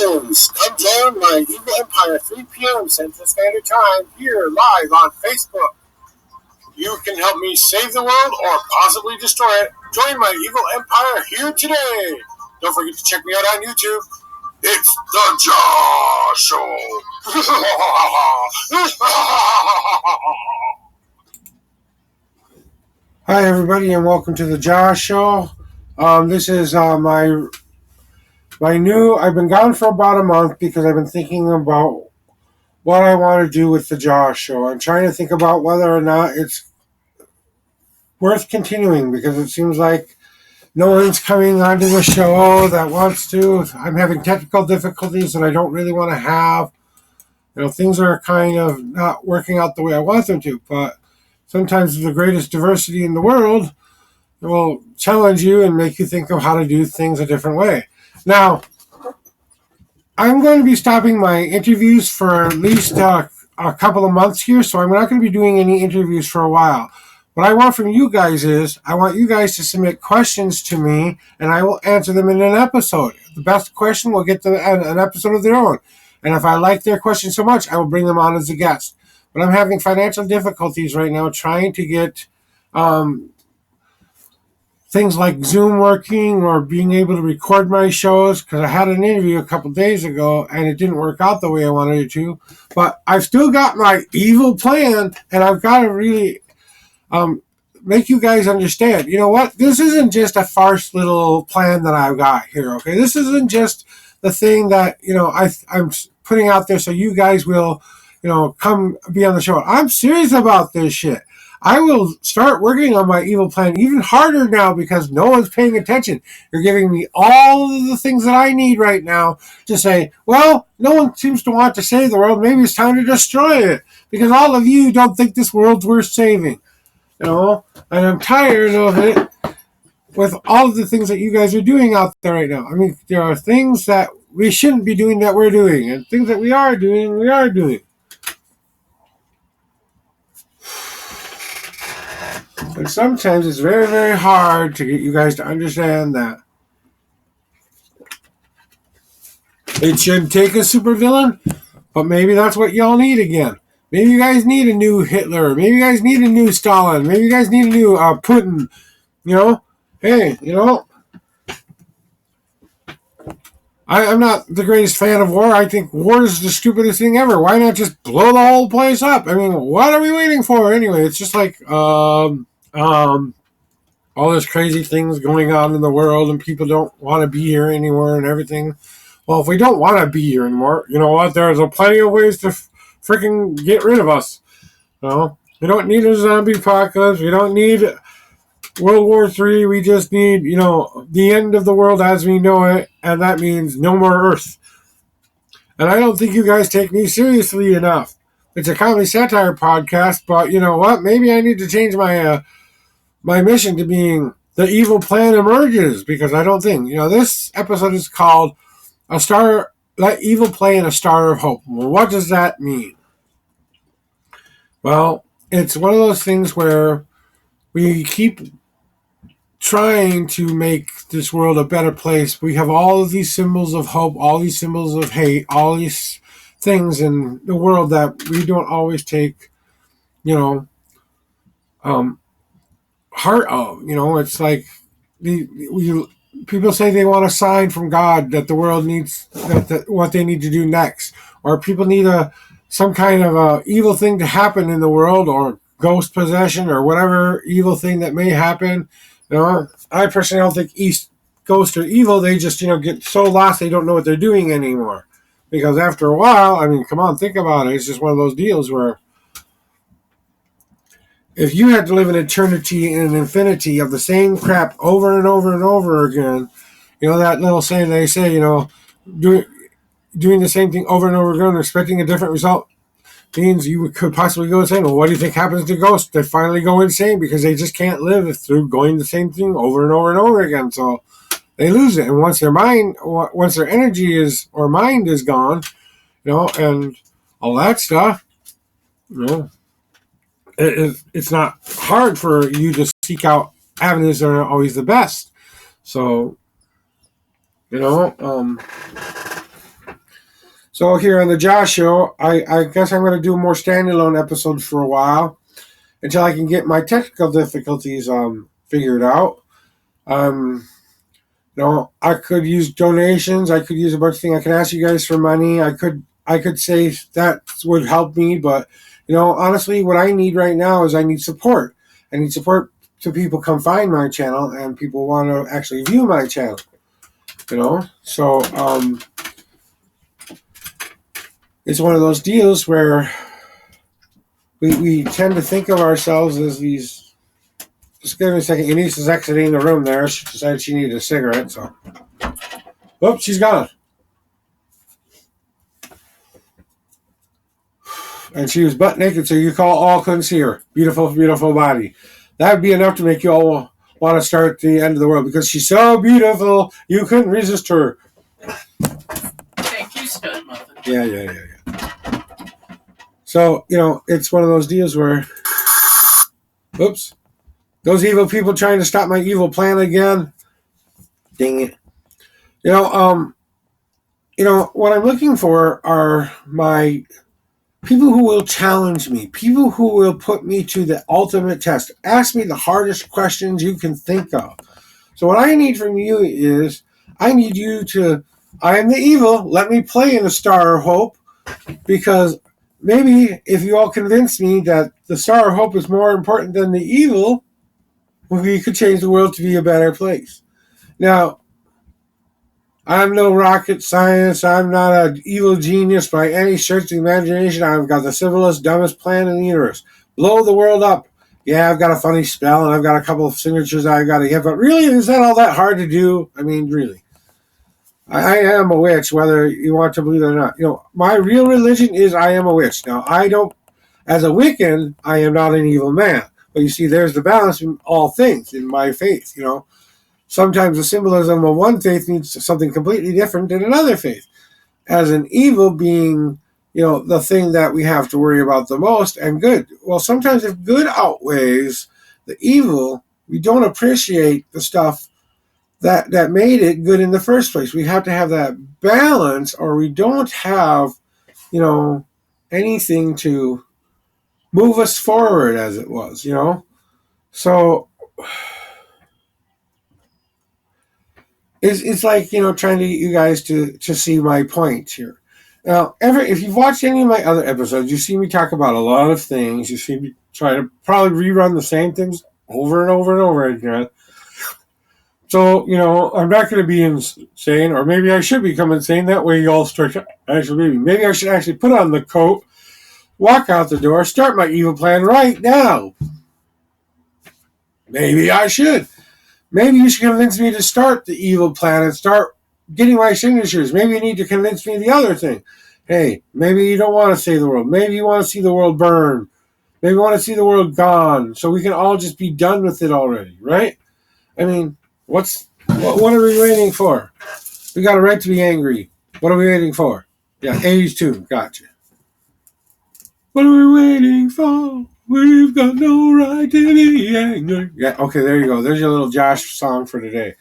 Congratulations! Come join my Evil Empire 3 p.m. Central Standard Time here live on Facebook. You can help me save the world or possibly destroy it. Join my Evil Empire here today. Don't forget to check me out on YouTube. It's the J.A.W.show. Hi everybody and welcome to the J.A.W.show. This is my new, I've been gone for about a month because I've been thinking about what I want to do with the J.A.W.show. I'm trying to think about whether or not it's worth continuing because it seems like no one's coming onto the show that wants to. I'm having technical difficulties that I don't really want to have. Things are kind of not working out the way I want them to, but sometimes the greatest diversity in the world will challenge you and make you think of how to do things a different way. Now, I'm going to be stopping my interviews for at least a couple of months here, so I'm not going to be doing any interviews for a while. What I want from you guys is, I want you guys to submit questions to me, and I will answer them in an episode. The best question will get an episode of their own. And if I like their question so much, I will bring them on as a guest. But I'm having financial difficulties right now trying to get things like Zoom working or being able to record my shows, because I had an interview a couple days ago and it didn't work out the way I wanted it to. But I've still got my evil plan, and I've got to really make you guys understand. You know what? This isn't just a farce little plan that I've got here, okay? This isn't just the thing that, I'm putting out there so you guys will, come be on the show. I'm serious about this shit. I will start working on my evil plan even harder now because no one's paying attention. You're giving me all of the things that I need right now to say, well, no one seems to want to save the world. Maybe it's time to destroy it because all of you don't think this world's worth saving. And I'm tired of it with all of the things that you guys are doing out there right now. I mean, there are things that we shouldn't be doing that we're doing, and things that we are doing, we are doing. And sometimes it's very, very hard to get you guys to understand that it shouldn't take a supervillain, but maybe that's what y'all need again. Maybe you guys need a new Hitler. Maybe you guys need a new Stalin. Maybe you guys need a new Putin. Hey, I'm not the greatest fan of war. I think war is the stupidest thing ever. Why not just blow the whole place up? I mean, what are we waiting for anyway? It's just like all these crazy things going on in the world, and people don't want to be here anymore and everything. Well, if we don't want to be here anymore, you know what? There's plenty of ways to freaking get rid of us. We don't need a zombie apocalypse. We don't need World War III. We just need, the end of the world as we know it, and that means no more Earth. And I don't think you guys take me seriously enough. It's a comedy satire podcast, but you know what? Maybe I need to change my my mission to being the evil plan emerges, because I don't think, this episode is called Let Evil Play in a Star of Hope. Well, what does that mean? Well, it's one of those things where we keep trying to make this world a better place. We have all of these symbols of hope, all these symbols of hate, all these things in the world that we don't always take, heart of. It's like people say they want a sign from God that the world needs, what they need to do next, or people need some kind of evil thing to happen in the world, or ghost possession, or whatever evil thing that may happen. I personally don't think ghosts are evil. They just, get so lost they don't know what they're doing anymore. Because after a while, I mean, come on, think about it. It's just one of those deals where if you had to live an eternity and an infinity of the same crap over and over and over again, that little saying they say, doing the same thing over and over again, expecting a different result, means you could possibly go insane. Well, what do you think happens to ghosts? They finally go insane because they just can't live through going the same thing over and over and over again. So they lose it. And once their energy or mind is gone, and all that stuff, it's not hard for you to seek out avenues that are always the best. So, So here on the Josh Show, I guess I'm going to do more standalone episodes for a while until I can get my technical difficulties figured out. Um, I could use donations. I could use a bunch of things. I could ask you guys for money. I could say that would help me, but honestly, what I need right now is I need support. I need support so people come find my channel and people want to actually view my channel. So it's one of those deals where we tend to think of ourselves as these. Just give me a second. Eunice is exiting the room there. She decided she needed a cigarette, so. Oops, she's gone. And she was butt naked, so you all couldn't see her. Beautiful, beautiful body. That would be enough to make you all want to start the end of the world because she's so beautiful, you couldn't resist her. Thank you, Stud Muffin. Yeah. So, it's one of those deals where, oops, those evil people trying to stop my evil plan again. Dang it. What I'm looking for are my people who will challenge me, people who will put me to the ultimate test. Ask me the hardest questions you can think of. So what I need from you is, I need you to, I am the evil, let me play in the Star of Hope, because maybe if you all convince me that the Star of Hope is more important than the evil, we could change the world to be a better place. Now, I'm no rocket science. I'm not an evil genius by any stretch of the imagination. I've got the simplest, dumbest plan in the universe. Blow the world up. Yeah, I've got a funny spell, and I've got a couple of signatures I've got to get, but really, is that all that hard to do? I mean, really. I am a witch, whether you want to believe it or not. My real religion is I am a witch. Now, as a Wiccan, I am not an evil man. But you see, there's the balance in all things in my faith, Sometimes the symbolism of one faith means something completely different than another faith. As an evil being, the thing that we have to worry about the most, and good. Well, sometimes if good outweighs the evil, we don't appreciate the stuff that made it good in the first place. We have to have that balance, or we don't have, anything to move us forward as it was, So it's like, trying to get you guys to see my point here. Now, if you've watched any of my other episodes, you see me talk about a lot of things. You see me try to probably rerun the same things over and over and over again. So, I'm not going to be insane, or maybe I should become insane. That way you all start to actually, maybe I should actually put on the coat, walk out the door, start my evil plan right now. Maybe I should. Maybe you should convince me to start the evil plan and start getting my signatures. Maybe you need to convince me the other thing. Hey, maybe you don't want to save the world. Maybe you want to see the world burn. Maybe you want to see the world gone, so we can all just be done with it already, right? I mean, what are we waiting for? We got a right to be angry. What are we waiting for? Yeah, 80s too. Gotcha. What are we waiting for? We've got no right to be angry. Yeah, okay, there you go. There's your little Josh song for today.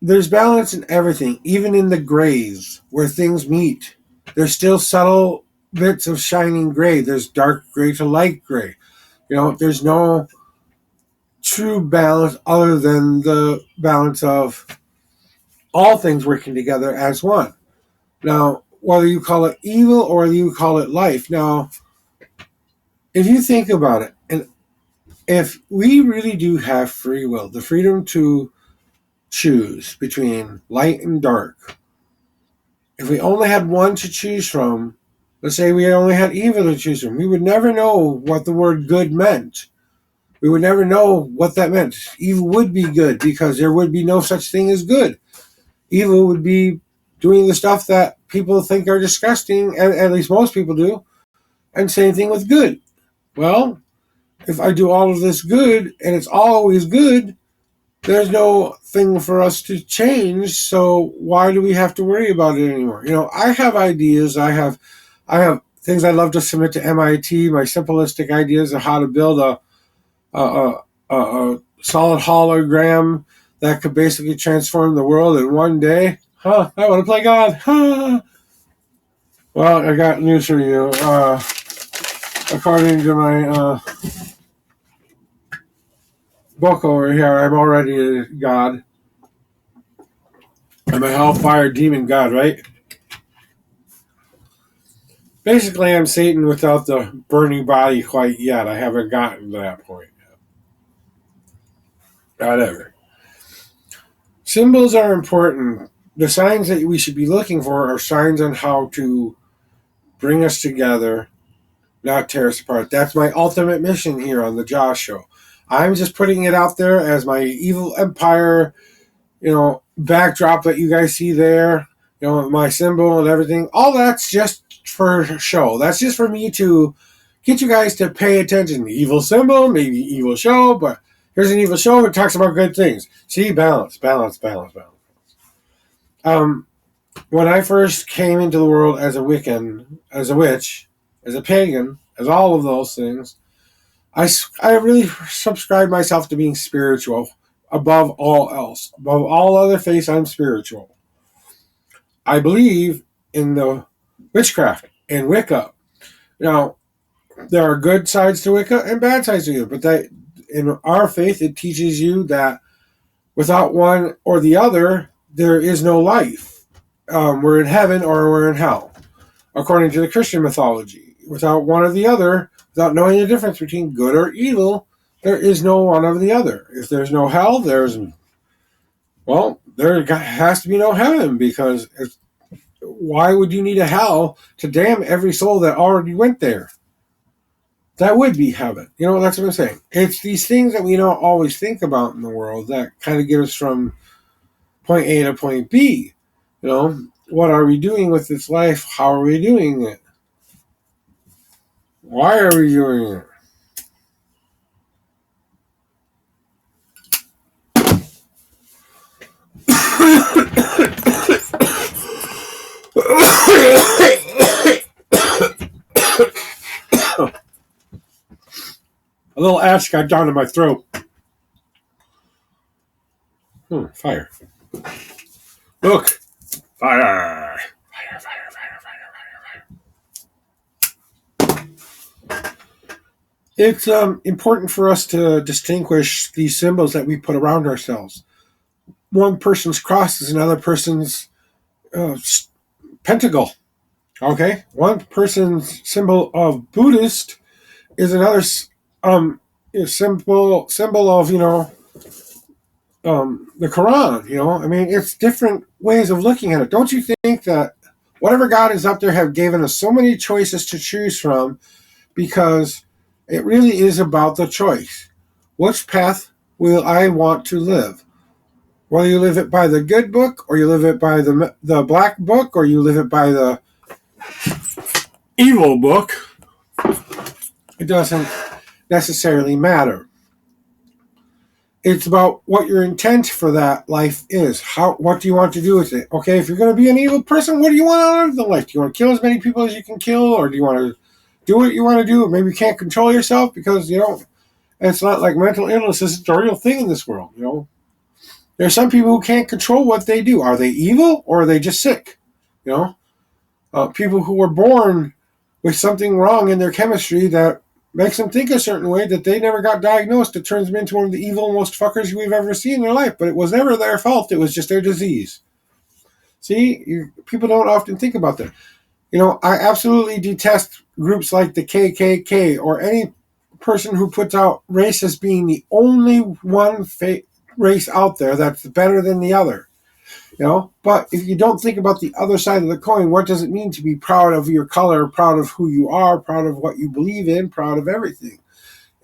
There's balance in everything, even in the grays where things meet. There's still subtle bits of shining gray. There's dark gray to light gray. There's no true balance other than the balance of all things working together as one. Now, whether you call it evil or whether you call it life. Now, if you think about it, and if we really do have free will, the freedom to choose between light and dark, if we only had one to choose from, let's say we only had evil to choose from, we would never know what the word good meant. We would never know what that meant. Evil would be good because there would be no such thing as good. Evil would be doing the stuff that people think are disgusting, and at least most people do, and same thing with good. Well, if I do all of this good and it's always good, there's no thing for us to change, so why do we have to worry about it anymore? I have ideas. I have things I'd love to submit to MIT, my simplistic ideas of how to build a solid hologram that could basically transform the world in one day. I want to play God. Well, I got news for you. According to my book over here, I'm already a God. I'm a Hellfire demon God, right? Basically, I'm Satan without the burning body quite yet. I haven't gotten to that point yet. Whatever. Symbols are important. The signs that we should be looking for are signs on how to bring us together, not tear us apart. That's my ultimate mission here on the J.A.W.show. I'm just putting it out there as my evil empire, backdrop that you guys see there, my symbol and everything. All that's just for show. That's just for me to get you guys to pay attention. Evil symbol, maybe evil show, but here's an evil show that talks about good things. See, balance. When I first came into the world as a Wiccan, as a witch, as a pagan, as all of those things, I really subscribe myself to being spiritual above all else. Above all other faiths, I'm spiritual. I believe in the witchcraft and Wicca. Now, there are good sides to Wicca and bad sides to it, but that in our faith, it teaches you that without one or the other, there is no life. We're in heaven or we're in hell, according to the Christian mythology. Without one or the other, without knowing the difference between good or evil, there is no one or the other. If there's no hell, there has to be no heaven, because why would you need a hell to damn every soul that already went there? That would be heaven. That's what I'm saying. It's these things that we don't always think about in the world that kind of get us from point A to point B. What are we doing with this life? How are we doing it? Why are we doing it? A little ash got down in my throat. Fire. Look. Fire. It's important for us to distinguish these symbols that we put around ourselves. One person's cross is another person's pentacle. Okay? One person's symbol of Buddhist is another symbol of, the Quran. It's different ways of looking at it. Don't you think that whatever God is up there have given us so many choices to choose from, because it really is about the choice. Which path will I want to live? Whether you live it by the good book, or you live it by the black book, or you live it by the evil book, it doesn't necessarily matter. It's about what your intent for that life is. What do you want to do with it? Okay, if you're going to be an evil person, what do you want out of the life? Do you want to kill as many people as you can kill, or do you want to do what you want to do? Maybe you can't control yourself because, it's not like mental illness isn't a real thing in this world, There are some people who can't control what they do. Are they evil, or are they just sick? People who were born with something wrong in their chemistry that makes them think a certain way that they never got diagnosed. It turns them into one of the evil most fuckers we've ever seen in their life. But it was never their fault. It was just their disease. See, people don't often think about that. I absolutely detest groups like the KKK or any person who puts out race as being the only one race out there that's better than the other. But if you don't think about the other side of the coin, what does it mean to be proud of your color, proud of who you are, proud of what you believe in, proud of everything?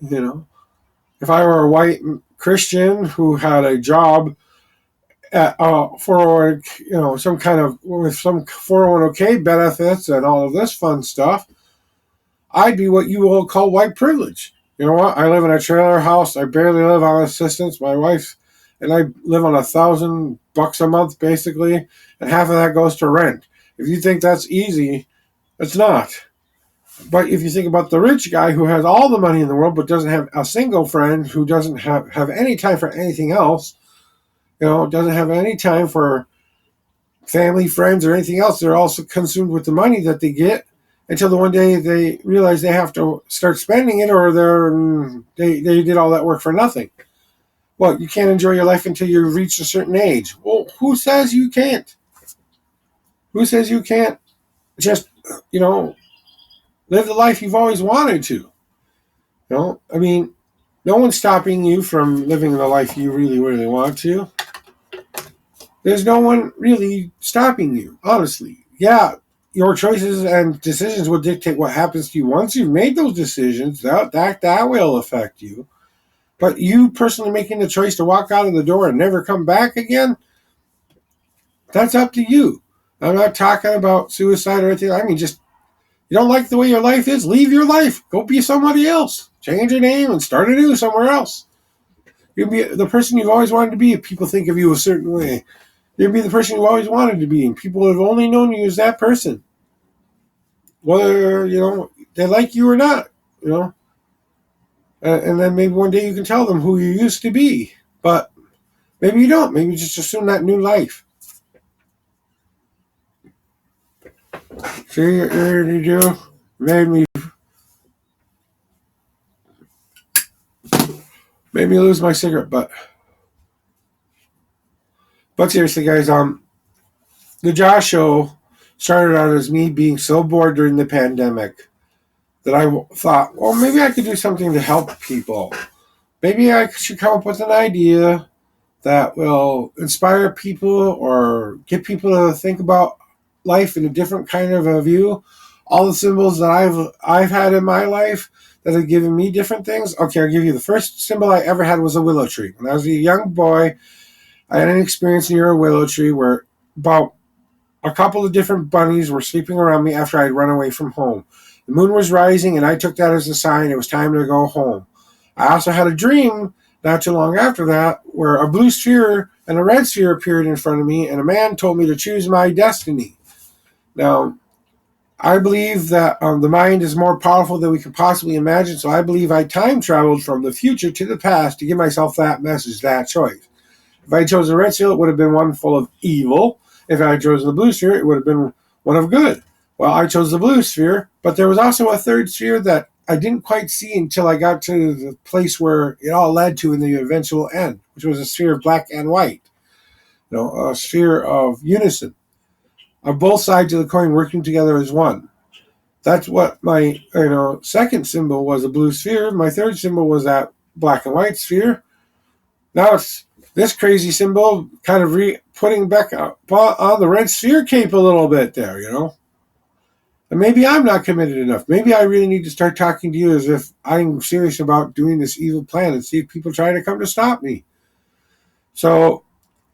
If I were a white Christian who had a job at 401, some kind of with some 401k benefits and all of this fun stuff, I'd be what you will call white privilege. You know what? I live in a trailer house. I barely live on assistance. My wife and I live on $1,000 a month, basically, and half of that goes to rent. If you think that's easy, it's not. But if you think about the rich guy who has all the money in the world but doesn't have a single friend, who doesn't have any time for anything else, doesn't have any time for family, friends, or anything else. They're also consumed with the money that they get until the one day they realize they have to start spending it, or they did all that work for nothing. Well, you can't enjoy your life until you reach a certain age. Well, who says you can't? Who says you can't just, live the life you've always wanted to? I mean, no one's stopping you from living the life you really, really want to. There's no one really stopping you, honestly. Yeah, your choices and decisions will dictate what happens to you. Once you've made those decisions, that will affect you. But you personally making the choice to walk out of the door and never come back again, that's up to you. I'm not talking about suicide or anything. I mean, just, you don't like the way your life is, leave your life. Go be somebody else. Change your name and start anew somewhere else. You'll be the person you've always wanted to be if people think of you a certain way. You'll be the person you always wanted to be, and people have only known you as that person. Whether, they like you or not, And then maybe one day you can tell them who you used to be. But maybe you don't. Maybe you just assume that new life. See, you do? Made me lose my cigarette butt. But seriously, guys, the Josh show started out as me being so bored during the pandemic that I thought, well, maybe I could do something to help people. Maybe I should come up with an idea that will inspire people or get people to think about life in a different kind of a view. All the symbols that I've had in my life that have given me different things. Okay, I'll give you the first symbol I ever had was a willow tree. When I was a young boy, I had an experience near a willow tree where about a couple of different bunnies were sleeping around me after I had run away from home. The moon was rising, and I took that as a sign it was time to go home. I also had a dream not too long after that where a blue sphere and a red sphere appeared in front of me, and a man told me to choose my destiny. Now, I believe that the mind is more powerful than we can possibly imagine, so I believe I time traveled from the future to the past to give myself that message, that choice. If I chose the red sphere, it would have been one full of evil. If I chose the blue sphere, it would have been one of good. Well, I chose the blue sphere, but there was also a third sphere that I didn't quite see until I got to the place where it all led to in the eventual end, which was a sphere of black and white. A sphere of unison, of both sides of the coin working together as one. That's what my second symbol was, a blue sphere. My third symbol was that black and white sphere. Now it's this crazy symbol kind of putting back up on the red sphere cape a little bit there, And maybe I'm not committed enough. Maybe I really need to start talking to you as if I'm serious about doing this evil plan and see if people try to come to stop me. So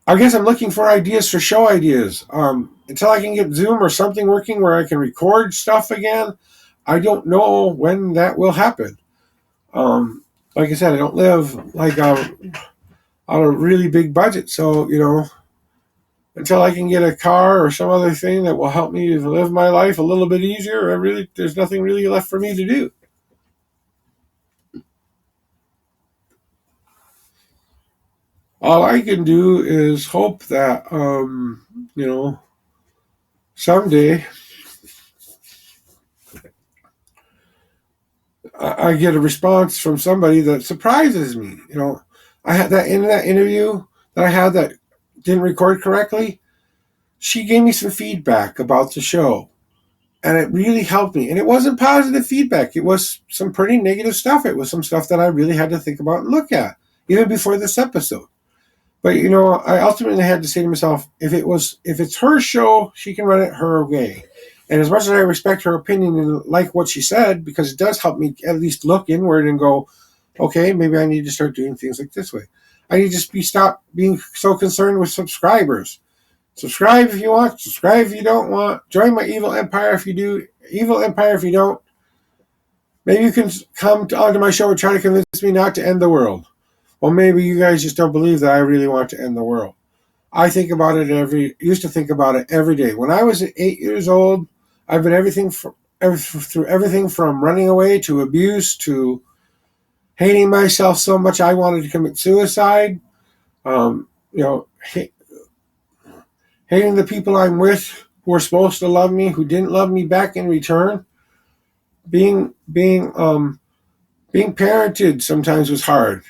I guess I'm looking for ideas for show ideas. Until I can get Zoom or something working where I can record stuff again, I don't know when that will happen. Like I said, I don't live on a really big budget. So, until I can get a car or some other thing that will help me live my life a little bit easier, there's nothing really left for me to do. All I can do is hope that, someday I get a response from somebody that surprises me. I had that in that interview that I had that didn't record correctly. She gave me some feedback about the show, and it really helped me. And it wasn't positive feedback. It was some pretty negative stuff. It was some stuff that I really had to think about and look at, even before this episode. But, I ultimately had to say to myself, if it's her show, she can run it her way. And as much as I respect her opinion and like what she said, because it does help me at least look inward and go, okay, maybe I need to start doing things like this way. I need to stop being so concerned with subscribers. Subscribe if you want. Subscribe if you don't want. Join my evil empire if you do. Evil empire if you don't. Maybe you can come onto my show and try to convince me not to end the world. Well, maybe you guys just don't believe that I really want to end the world. I think about it used to think about it every day. When I was 8 years old, I've been through everything from running away to abuse to hating myself so much I wanted to commit suicide. hating the people I'm with who were supposed to love me, who didn't love me back in return. Being parented sometimes was hard.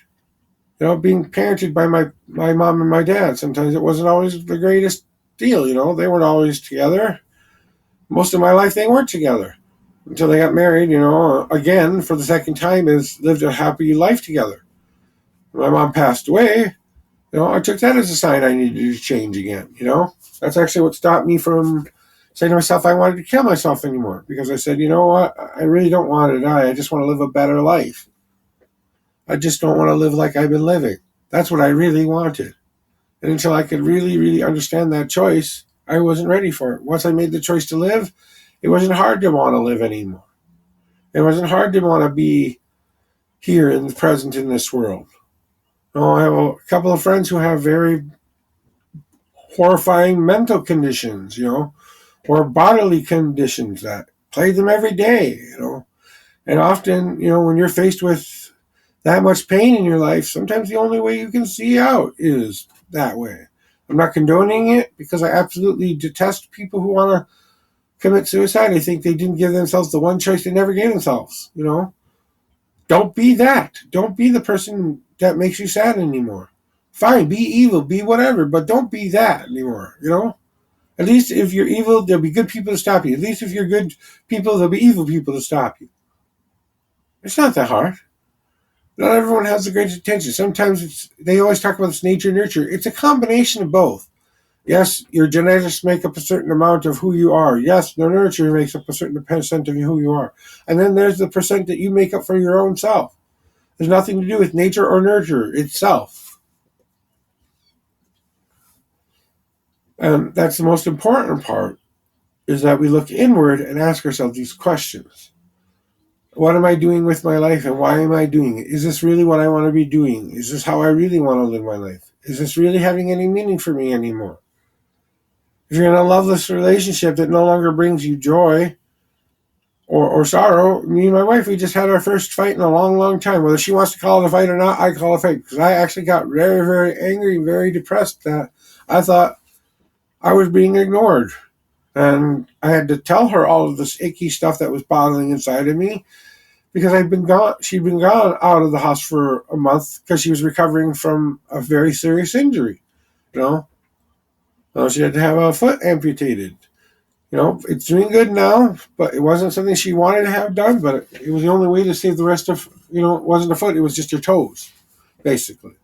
Being parented by my mom and my dad, sometimes it wasn't always the greatest deal. They weren't always together. Most of my life they weren't together until they got married, again for the second time, is lived a happy life together. My mom passed away. I took that as a sign I needed to change again. That's actually what stopped me from saying to myself I wanted to kill myself anymore, because I said, you know what, I really don't want to die. I just want to live a better life. I just don't want to live like I've been living. That's what I really wanted. And until I could really, really understand that choice, I wasn't ready for it. Once I made the choice to live, it wasn't hard to want to live anymore. It wasn't hard to want to be here in the present in this world. I have a couple of friends who have very horrifying mental conditions, or bodily conditions that plague them every day, And often, when you're faced with that much pain in your life, sometimes the only way you can see out is that way. I'm not condoning it, because I absolutely detest people who want to commit suicide. I think they didn't give themselves the one choice they never gave themselves, Don't be that. Don't be the person that makes you sad anymore. Fine, be evil, be whatever, but don't be that anymore, At least if you're evil, there'll be good people to stop you. At least if you're good people, there'll be evil people to stop you. It's not that hard. Not everyone has the greatest intention. Sometimes they always talk about this nature nurture. It's a combination of both. Yes, your genetics make up a certain amount of who you are. Yes, the nurture makes up a certain percent of who you are. And then there's the percent that you make up for your own self. There's nothing to do with nature or nurture itself. And that's the most important part, is that we look inward and ask ourselves these questions. What am I doing with my life, and why am I doing it? Is this really what I want to be doing? Is this how I really want to live my life? Is this really having any meaning for me anymore? If you're in a loveless relationship that no longer brings you joy or sorrow, me and my wife, we just had our first fight in a long, long time. Whether she wants to call it a fight or not, I call it a fight, because I actually got very, very angry, very depressed that I thought I was being ignored. And I had to tell her all of this icky stuff that was bothering inside of me, because she'd been gone out of the house for a month because she was recovering from a very serious injury. She had to have a foot amputated. It's doing good now, but it wasn't something she wanted to have done, but it was the only way to save the rest of, it wasn't a foot, it was just your toes, basically.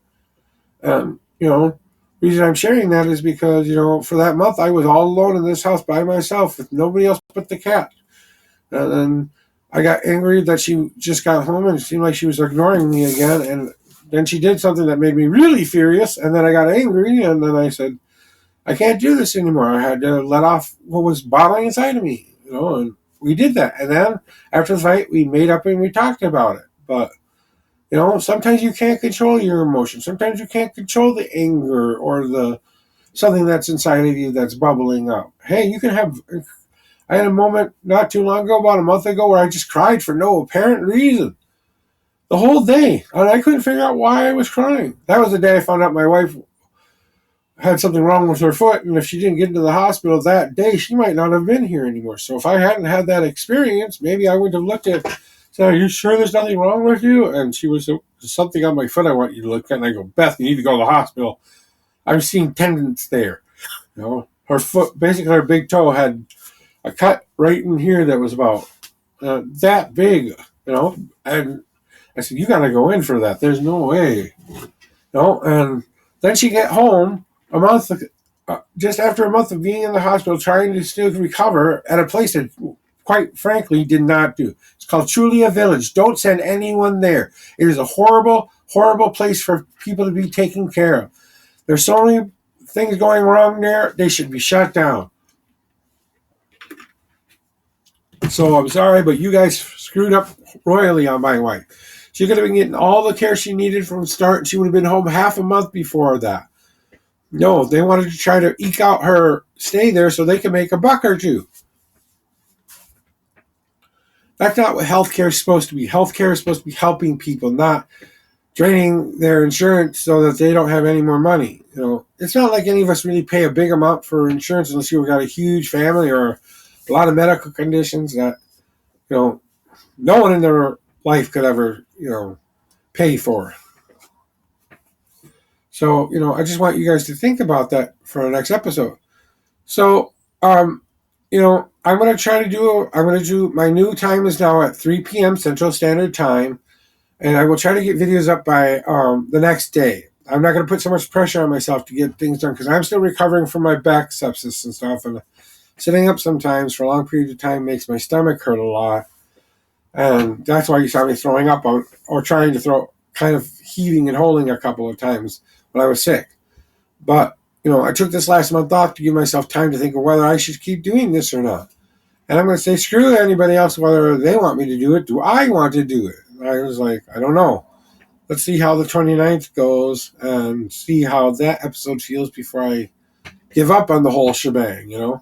Reason I'm sharing that is because, for that month I was all alone in this house by myself with nobody else but the cat. And then I got angry that she just got home, and it seemed like she was ignoring me again. And then she did something that made me really furious. And then I got angry, and then I said, I can't do this anymore. I had to let off what was bottling inside of me, and we did that. And then after the fight, we made up and we talked about it. But, sometimes you can't control your emotions. Sometimes you can't control the anger or the something that's inside of you that's bubbling up. Hey, I had a moment not too long ago, about a month ago, where I just cried for no apparent reason. The whole day. And I couldn't figure out why I was crying. That was the day I found out my wife had something wrong with her foot, and if she didn't get into the hospital that day, she might not have been here anymore. So if I hadn't had that experience, maybe I wouldn't have looked at it. So, are you sure there's nothing wrong with you? And she was, there's something on my foot I want you to look at. And I go, Beth, you need to go to the hospital. I was seeing tendons there. Her foot, basically her big toe, had a cut right in here that was about that big, and I said, you got to go in for that. There's no way. And then she got home a month, just after a month of being in the hospital, trying to still recover at a place that, quite frankly, did not do. It's called Trulia Village. Don't send anyone there. It is a horrible, horrible place for people to be taken care of. There's so many things going wrong there. They should be shut down. So I'm sorry, but you guys screwed up royally on my wife. She could have been getting all the care she needed from the start, and she would have been home half a month before that. No, they wanted to try to eke out her stay there so they could make a buck or two. That's not what healthcare is supposed to be. Healthcare is supposed to be helping people, not draining their insurance so that they don't have any more money. it's not like any of us really pay a big amount for insurance unless you've got a huge family or a lot of medical conditions that, no one in their life could ever, pay for. So, I just want you guys to think about that for our next episode. So, I'm going to my new time is now at 3 p.m. Central Standard Time, and I will try to get videos up by the next day. I'm not going to put so much pressure on myself to get things done because I'm still recovering from my back sepsis and stuff, and sitting up sometimes for a long period of time makes my stomach hurt a lot, and that's why you saw me throwing up or trying to throw, kind of heaving and holding a couple of times when I was sick. But, I took this last month off to give myself time to think of whether I should keep doing this or not. And I'm going to say, screw anybody else, whether they want me to do it. Do I want to do it? And I was like, I don't know. Let's see how the 29th goes and see how that episode feels before I give up on the whole shebang, And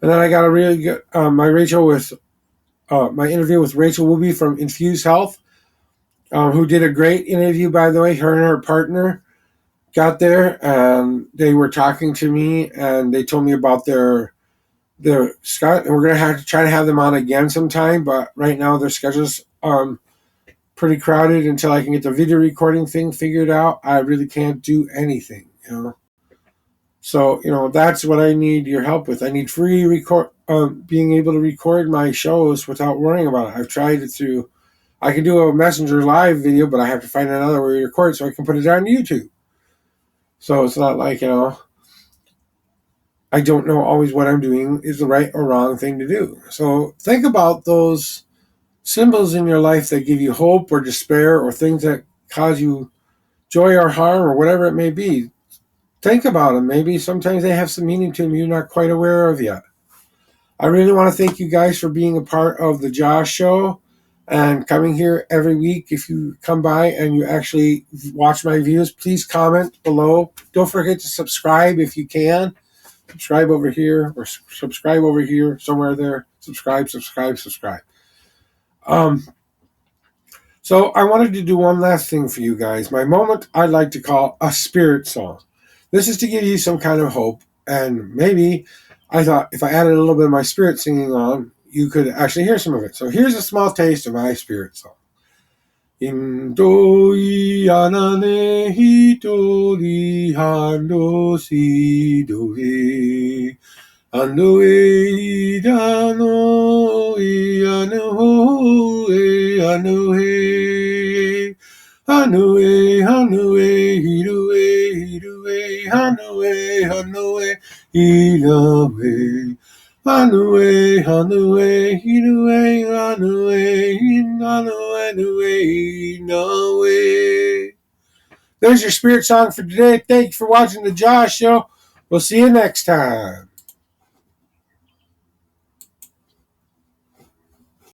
then I got a really good, my interview with Rachel Wooby from Infuse Health, who did a great interview, by the way. Her and her partner got there, and they were talking to me, and they told me about their Scott, and we're going to have to try to have them on again sometime, but right now their schedule's pretty crowded until I can get the video recording thing figured out. I really can't do anything, So, that's what I need your help with. I need free being able to record my shows without worrying about it. I've tried it through, I can do a Messenger Live video, but I have to find another way to record so I can put it on YouTube. So it's not like, I don't know always what I'm doing is the right or wrong thing to do. So think about those symbols in your life that give you hope or despair or things that cause you joy or harm or whatever it may be. Think about them. Maybe sometimes they have some meaning to them you're not quite aware of yet. I really want to thank you guys for being a part of the Josh Show and coming here every week. If you come by and you actually watch my videos, please comment below. Don't forget to subscribe if you can. Subscribe over here or subscribe over here, somewhere there. Subscribe. So I wanted to do one last thing for you guys. My moment I'd like to call a spirit song. This is to give you some kind of hope, and maybe I thought if I added a little bit of my spirit singing on, you could actually hear some of it. So here's a small taste of my spirit song. Indoi anane hitori hando sidoe anoe dano anoe anoe anoe anoe hirue anoe anoe inawe Anue, anue, inue, anue, anue, inue. There's your spirit song for today. Thanks for watching the Josh Show. We'll see you next time.